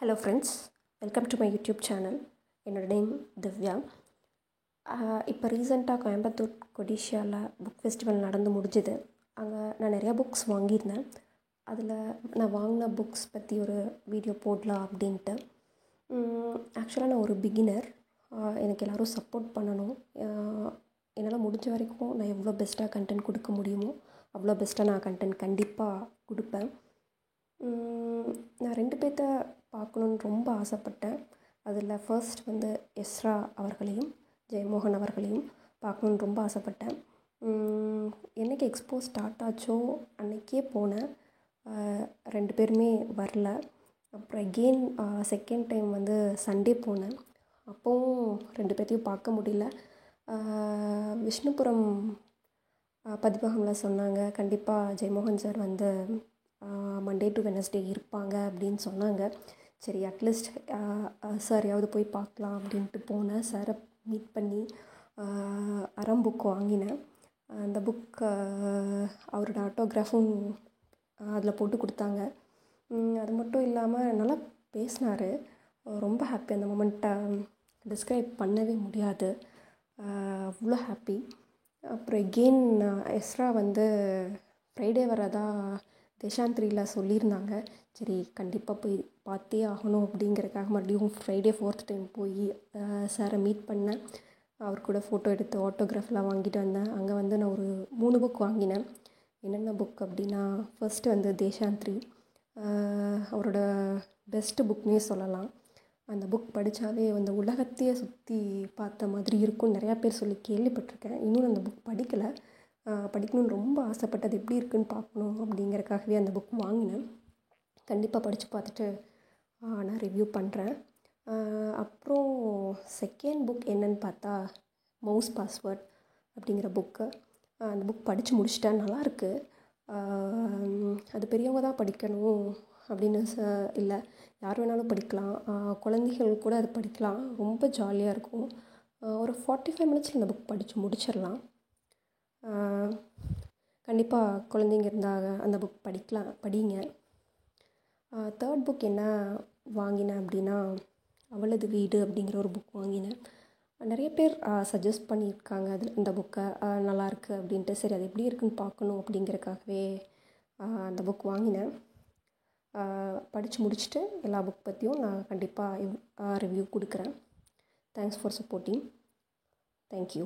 Hello friends, welcome to my YouTube channel. என்னோடய name Divya. இப்போ ரீசெண்டாக கோயம்புத்தூர் கொடிஷியாவில் புக் ஃபெஸ்டிவல் நடந்து முடிஞ்சுது. அங்கே நான் நிறையா புக்ஸ் வாங்கியிருந்தேன். அதில் நான் வாங்கின புக்ஸ் பற்றி ஒரு வீடியோ போடலாம் அப்படின்ட்டு. ஆக்சுவலாக நான் ஒரு பிகினர். எனக்கு எல்லோரும் சப்போர்ட் பண்ணணும். என்னால் முடிஞ்ச வரைக்கும் நான் எவ்வளோ பெஸ்ட்டாக கண்டென்ட் கொடுக்க முடியுமோ அவ்வளோ பெஸ்ட்டாக நான் கண்டென்ட் கண்டிப்பாக கொடுப்பேன். நான் 2 பேர்த்த பார்க்கணுன்னு ரொம்ப ஆசைப்பட்டேன். அதில் ஃபர்ஸ்ட் எஸ்ரா அவர்களையும் ஜெயமோகன் அவர்களையும் பார்க்கணுன்னு ரொம்ப ஆசைப்பட்டேன். என்றைக்கு எக்ஸ்போ ஸ்டார்ட் ஆச்சோ அன்றைக்கே போனேன். 2 பேருமே வரல. அப்புறம் எகெயின் செகண்ட் டைம் சண்டே போனேன். அப்போவும் 2 பேர்த்தையும் பார்க்க முடியல. விஷ்ணுபுரம் பதிப்பகமில் சொன்னாங்க, கண்டிப்பாக Jeyamohan sir Monday to Wednesday இருப்பாங்க அப்படின்னு சொன்னாங்க. சரி, அட்லீஸ்ட் சாரையாவது போய் பார்க்கலாம் அப்படின்ட்டு போனேன். சாரை மீட் பண்ணி அறம் புக் வாங்கினேன். அந்த புக் அவரோட ஆட்டோகிராஃபும் அதில் போட்டு கொடுத்தாங்க. அது மட்டும் இல்லாமல் நல்லா பேசினார். ரொம்ப ஹாப்பி. அந்த மொமெண்ட்டை டிஸ்கிரைப் பண்ணவே முடியாது, அவ்வளோ ஹாப்பி. அப்புறம் எகெயின் எஸ்ரா ஃப்ரைடே வரதா தேஷாந்திரியில் சொல்லியிருந்தாங்க. சரி, கண்டிப்பாக போய் பார்த்தே ஆகணும் அப்படிங்கிறதுக்காக மறுபடியும் ஃப்ரைடே 4th டைம் போய் சாரை மீட் பண்ணேன். அவர் கூட ஃபோட்டோ எடுத்து ஆட்டோகிராஃப்லாம் வாங்கிட்டு வந்தேன். அங்கே நான் ஒரு 3 புக் வாங்கினேன். என்னென்ன புக் அப்படின்னா, ஃபர்ஸ்ட்டு தேஷாந்திரி, அவரோட பெஸ்ட்டு புக்னே சொல்லலாம். அந்த புக் படித்தாவே உலகத்தையே சுற்றி பார்த்த மாதிரி இருக்கும். நிறையா பேர் சொல்லி கேள்விப்பட்டிருக்கேன். இன்னும் அந்த புக் படிக்கலை. படிக்கணுன்னு ரொம்ப ஆசைப்பட்டு அது எப்படி இருக்குன்னு பார்க்கணும் அப்படிங்கிறக்காகவே அந்த புக் வாங்கினேன். கண்டிப்பாக படித்து பார்த்துட்டு நான் ரிவ்யூ பண்ணுறேன். அப்புறம் செகண்ட் புக் என்னன்னு பார்த்தா மவுஸ் பாஸ்வேர்ட் அப்படிங்கிற புக்கு. அந்த புக் படித்து முடிச்சிட்டேன். நல்லாயிருக்கு. அது பெரியவங்க தான் படிக்கணும் அப்படின்னு இல்லை, யார் வேணாலும் படிக்கலாம். குழந்தைகள் கூட அது படிக்கலாம். ரொம்ப ஜாலியாக இருக்கும். ஒரு 45 மினிட்ஸில் இந்த புக் படித்து முடிச்சிடலாம். கண்டிப்பாக குழந்தைங்க இருந்தால் அந்த புக் படிங்க. தேர்ட் புக் என்ன வாங்கினேன் அப்படின்னா, அவளது வீடு அப்படிங்கிற ஒரு புக் வாங்கினேன். நிறைய பேர் சஜஸ்ட் பண்ணியிருக்காங்க இந்த புக்கை, நல்லாயிருக்கு அப்படின்ட்டு. சரி, அது எப்படி இருக்குன்னு பார்க்கணும் அப்படிங்கிறக்காகவே அந்த புக் வாங்கினேன். படித்து முடிச்சுட்டு எல்லா புக் பற்றியும் நான் கண்டிப்பாக ரிவ்யூ கொடுக்குறேன். Thanks for supporting. தேங்க்யூ.